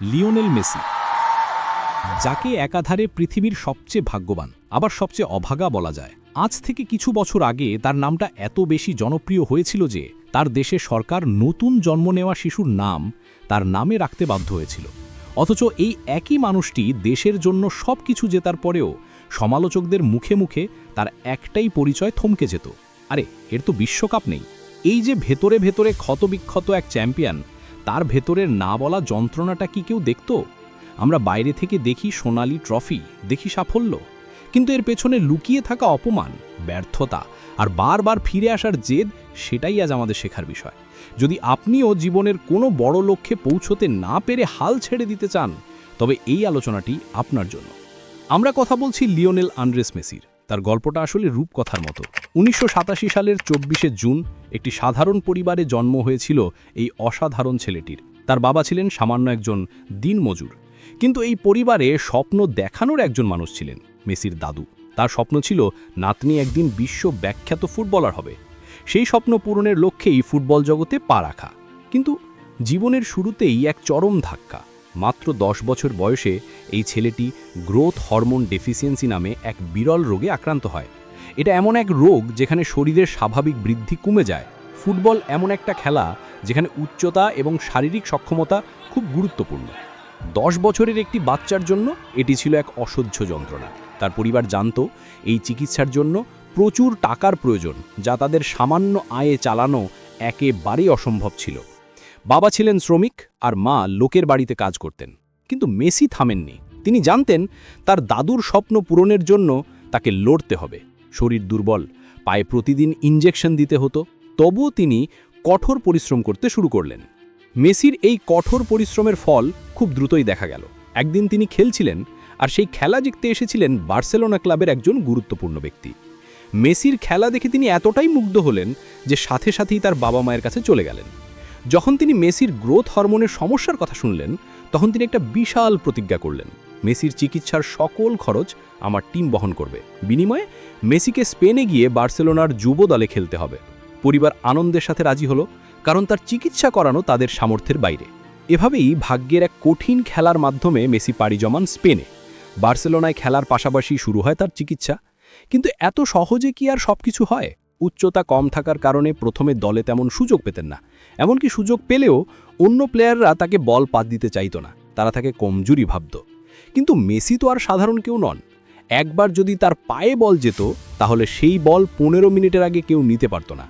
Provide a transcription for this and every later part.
Lionel Messi, যাকে একাধারে পৃথিবীর সবচেয়ে ভাগ্যবান আবার সবচেয়ে অভাগা বলা যায়। আজ থেকে কিছু বছর আগে তার নামটা এত বেশি জনপ্রিয় হয়েছিল যে তার দেশের সরকার নতুন জন্ম নেওয়া শিশুর নাম তার নামে রাখতে বাধ্য হয়েছিল। অথচ এই একই মানুষটি দেশের জন্য সব কিছু জেতার পরেও সমালোচকদের মুখে মুখে তার একটাই পরিচয় থমকে যেত, আরে এর তো বিশ্বকাপ নেই। এই যে ভেতরে ভেতরে ক্ষতবিক্ষত এক চ্যাম্পিয়ন, তার ভেতরের না বলা যন্ত্রণাটা কি কেউ দেখত? আমরা বাইরে থেকে দেখি সোনালি ট্রফি, দেখি সাফল্য, কিন্তু এর পেছনে লুকিয়ে থাকা অপমান, ব্যর্থতা আর বারবার ফিরে আসার জেদ, সেটাই আজ আমাদের শেখার বিষয়। যদি আপনিও জীবনের কোনো বড় লক্ষ্যে পৌঁছতে না পেরে হাল ছেড়ে দিতে চান, তবে এই আলোচনাটি আপনার জন্য। আমরা কথা বলছি লিওনেল আন্দ্রেস মেসির। তার গল্পটা আসলে রূপকথার মতো। ১৯৮৭ সালের ২৪শে জুন একটি সাধারণ পরিবারে জন্ম হয়েছিল এই অসাধারণ ছেলেটির। তার বাবা ছিলেন সামান্য একজন দিনমজুর, কিন্তু এই পরিবারে স্বপ্ন দেখানোর একজন মানুষ ছিলেন মেসির দাদু। তার স্বপ্ন ছিল নাতনি একদিন বিশ্ব বিখ্যাত ফুটবলার হবে। সেই স্বপ্ন পূরণের লক্ষ্যেই ফুটবল জগতে পা রাখা। কিন্তু জীবনের শুরুতেই এক চরম ধাক্কা। মাত্র ১০ বছর বয়সে এই ছেলেটি গ্রোথ হরমোন ডেফিসিয়েন্সি নামে এক বিরল রোগে আক্রান্ত হয়। এটা এমন এক রোগ যেখানে শরীরের স্বাভাবিক বৃদ্ধি কমে যায়। ফুটবল এমন একটা খেলা যেখানে উচ্চতা এবং শারীরিক সক্ষমতা খুব গুরুত্বপূর্ণ। ১০ বছরের একটি বাচ্চার জন্য এটি ছিল এক অসহ্য যন্ত্রণা। তার পরিবার জানত এই চিকিৎসার জন্য প্রচুর টাকার প্রয়োজন, যা তাদের সামান্য আয়ে চালানো একেবারেই অসম্ভব ছিল। বাবা ছিলেন শ্রমিক আর মা লোকের বাড়িতে কাজ করতেন। কিন্তু মেসি থামেননি। তিনি জানতেন তার দাদুর স্বপ্ন পূরণের জন্য তাকে লড়তে হবে। শরীর দুর্বল, পায়ে প্রতিদিন ইনজেকশন দিতে হতো, তবুও তিনি কঠোর পরিশ্রম করতে শুরু করলেন। মেসির এই কঠোর পরিশ্রমের ফল খুব দ্রুতই দেখা গেল। একদিন তিনি খেলছিলেন, আর সেই খেলা জিততে এসেছিলেন বার্সেলোনা ক্লাবের একজন গুরুত্বপূর্ণ ব্যক্তি। মেসির খেলা দেখে তিনি এতটাই মুগ্ধ হলেন যে সাথে সাথেই তার বাবা মায়ের কাছে চলে গেলেন। যখন তিনি মেসির গ্রোথ হরমোনের সমস্যার কথা শুনলেন, তখন তিনি একটা বিশাল প্রতিজ্ঞা করলেন, মেসির চিকিৎসার সকল খরচ আমার টিম বহন করবে। বিনিময়ে মেসিকে স্পেনে গিয়ে বার্সেলোনার যুব দলে খেলতে হবে। পরিবার আনন্দের সাথে রাজি হলো, কারণ তার চিকিৎসা করানো তাদের সামর্থ্যের বাইরে। এভাবেই ভাগ্যের এক কঠিন খেলার মাধ্যমে মেসি পাড়ি জমান স্পেনে। বার্সেলোনায় খেলার পাশাপাশি শুরু হয় তার চিকিৎসা। কিন্তু এত সহজে কি আর সবকিছু হয়? উচ্চতা কম থাকার কারণে প্রথমে দলে তেমন সুযোগ পেতেন না। এমনকি সুযোগ পেলেও অন্য প্লেয়াররা তাকে বল পাত দিতে চাইত না, তারা তাকে কমজোরি ভাবত। কিন্তু মেসি তো আর সাধারণ কেউ নন। একবার যদি তার পায়ে বল যেত, তাহলে সেই বল ১৫ মিনিটের আগে কেউ নিতে পারত না।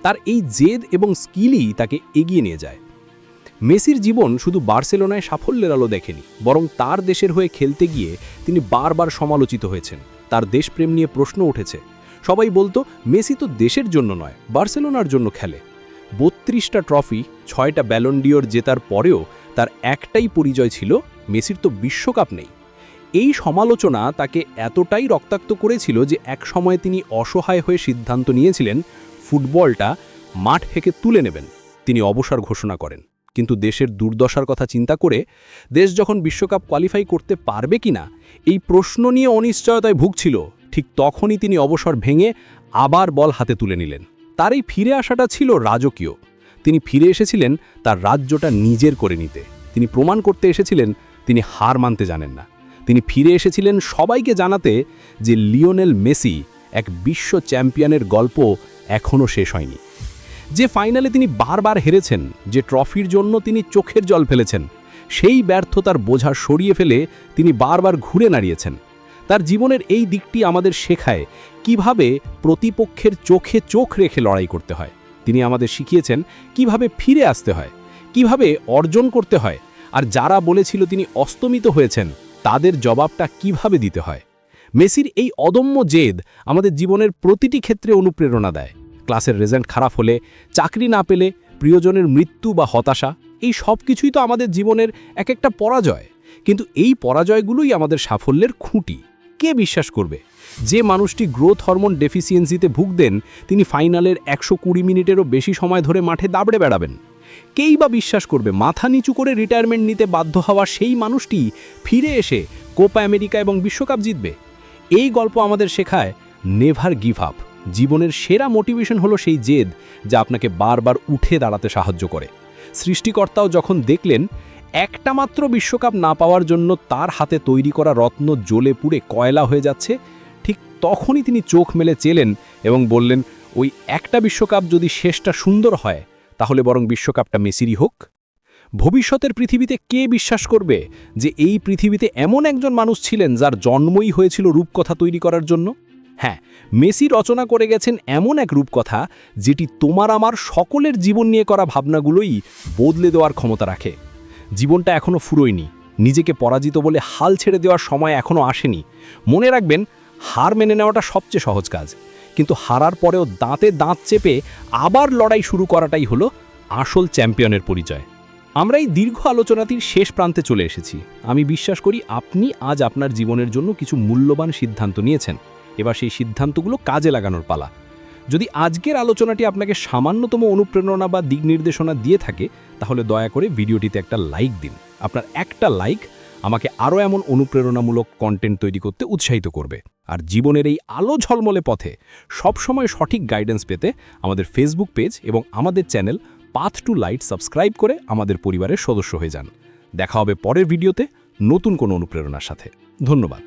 তার এই জেদ এবং স্কিলই তাকে এগিয়ে নিয়ে যায়। মেসির জীবন শুধু বার্সেলোনায় সাফল্যের আলো দেখেনি, বরং তার দেশের হয়ে খেলতে গিয়ে তিনি বারবার সমালোচিত হয়েছেন। তার দেশপ্রেম নিয়ে প্রশ্ন উঠেছে। সবাই বলতো মেসি তো দেশের জন্য নয়, বার্সেলোনার জন্য খেলে। ৩২টা ট্রফি, ৬টা ব্যালন ডিওর জেতার পরেও তার একটাই পরিচয় ছিল, মেসির তো বিশ্বকাপ নেই। এই সমালোচনা তাকে এতটাই রক্তাক্ত করেছিল যে এক সময়ে তিনি অসহায় হয়ে সিদ্ধান্ত নিয়েছিলেন ফুটবলটা মাঠ থেকে তুলে নেবেন। তিনি অবসর ঘোষণা করেন। কিন্তু দেশের দুর্দশার কথা চিন্তা করে দেশ যখন বিশ্বকাপ কোয়ালিফাই করতে পারবে কিনা এই প্রশ্ন নিয়ে অনিশ্চয়তায় ভুগছিল, ঠিক তখনই তিনি অবসর ভেঙে আবার বল হাতে তুলে নিলেন। তার এই ফিরে আসাটা ছিল রাজকীয়। তিনি ফিরে এসেছিলেন তার রাজ্যটা নিজের করে নিতে। তিনি প্রমাণ করতে এসেছিলেন তিনি হার মানতে জানেন না। তিনি ফিরে এসেছিলেন সবাইকে জানাতে যে লিওনেল মেসি এক বিশ্ব চ্যাম্পিয়নের গল্প এখনও শেষ হয়নি। যে ফাইনালে তিনি বারবার হেরেছেন, যে ট্রফির জন্য তিনি চোখের জল ফেলেছেন, সেই ব্যর্থতার বোঝা সরিয়ে ফেলে তিনি বারবার ঘুরে দাঁড়িয়েছেন। তার জীবনের এই দিকটি আমাদের শেখায় কিভাবে প্রতিপক্ষের চোখে চোখ রেখে লড়াই করতে হয়। তিনি আমাদের শিখিয়েছেন কিভাবে ফিরে আসতে হয়, কিভাবে অর্জন করতে হয়, আর যারা বলেছিল তিনি অস্তমিত হয়েছেন, তাদের জবাবটা কিভাবে দিতে হয়। মেসির এই অদম্য জেদ আমাদের জীবনের প্রতিটি ক্ষেত্রে অনুপ্রেরণা দেয়। ক্লাসের রেজাল্ট খারাপ হলে, চাকরি না পেলে, প্রিয়জনের মৃত্যু বা হতাশা, এই সব কিছুই তো আমাদের জীবনের এক একটা পরাজয়। কিন্তু এই পরাজয়গুলোই আমাদের সাফল্যের খুঁটি। কে বিশ্বাস করবে যে মানুষটি গ্রোথ হরমোন ডেফিসিয়েন্সিতে ভুগতেন তিনি ফাইনালের ১২০ মিনিটেরও বেশি সময় ধরে মাঠে দাবড়ে বেড়াবেন? কেই বা বিশ্বাস করবে মাথা নিচু করে রিটায়ারমেন্ট নিতে বাধ্য হওয়া সেই মানুষটি ফিরে এসে কোপা আমেরিকা এবং বিশ্বকাপ জিতবে? এই গল্প আমাদের শেখায় নেভার গিভ আপ। জীবনের সেরা মোটিভেশন হলো সেই জেদ যা আপনাকে বারবার উঠে দাঁড়াতে সাহায্য করে। সৃষ্টিকর্তাও যখন দেখলেন একটা মাত্র বিশ্বকাপ না পাওয়ার জন্য তার হাতে তৈরি করা রত্ন জ্বলে পুড়ে কয়লা হয়ে যাচ্ছে, ঠিক তখনই তিনি চোখ মেলে চেলেন এবং বললেন, ওই একটা বিশ্বকাপ যদি শেষটা সুন্দর হয় তাহলে বরং বিশ্বকাপটা মেসিরই হোক। ভবিষ্যতের পৃথিবীতে কে বিশ্বাস করবে যে এই পৃথিবীতে এমন একজন মানুষ ছিলেন যার জন্মই হয়েছিল রূপকথা তৈরি করার জন্য? হ্যাঁ, মেসি রচনা করে গেছেন এমন এক রূপকথা যেটি তোমার আমার সকলের জীবন নিয়ে করা ভাবনাগুলোই বদলে দেওয়ার ক্ষমতা রাখে। জীবনটা এখনও ফুরোয়নি, নিজেকে পরাজিত বলে হাল ছেড়ে দেওয়ার সময় এখনও আসেনি। মনে রাখবেন, হার মেনে নেওয়াটা সবচেয়ে সহজ কাজ, কিন্তু হারার পরেও দাঁতে দাঁত চেপে আবার লড়াই শুরু করাটাই হলো আসল চ্যাম্পিয়নের পরিচয়। আমরা এই দীর্ঘ আলোচনাটির শেষ প্রান্তে চলে এসেছি। আমি বিশ্বাস করি আপনি আজ আপনার জীবনের জন্য কিছু মূল্যবান সিদ্ধান্ত নিয়েছেন। এবার সেই সিদ্ধান্তগুলো কাজে লাগানোর পালা। যদি আজকের আলোচনাটি আপনাকে সামান্যতম অনুপ্রেরণা বা দিক নির্দেশনা দিয়ে থাকে, তাহলে দয়া করে ভিডিওটিতে একটা লাইক দিন। আপনার একটা লাইক আমাকে আরও এমন অনুপ্রেরণামূলক কন্টেন্ট তৈরি করতে উৎসাহিত করবে। আর জীবনের এই আলো ঝলমলে পথে সবসময় সঠিক গাইডেন্স পেতে আমাদের ফেসবুক পেজ এবং আমাদের channel path to light subscribe করে আমাদের পরিবারের সদস্য হয়ে যান। দেখা হবে পরের ভিডিওতে নতুন কোনো অনুপ্রেরণার সাথে। ধন্যবাদ।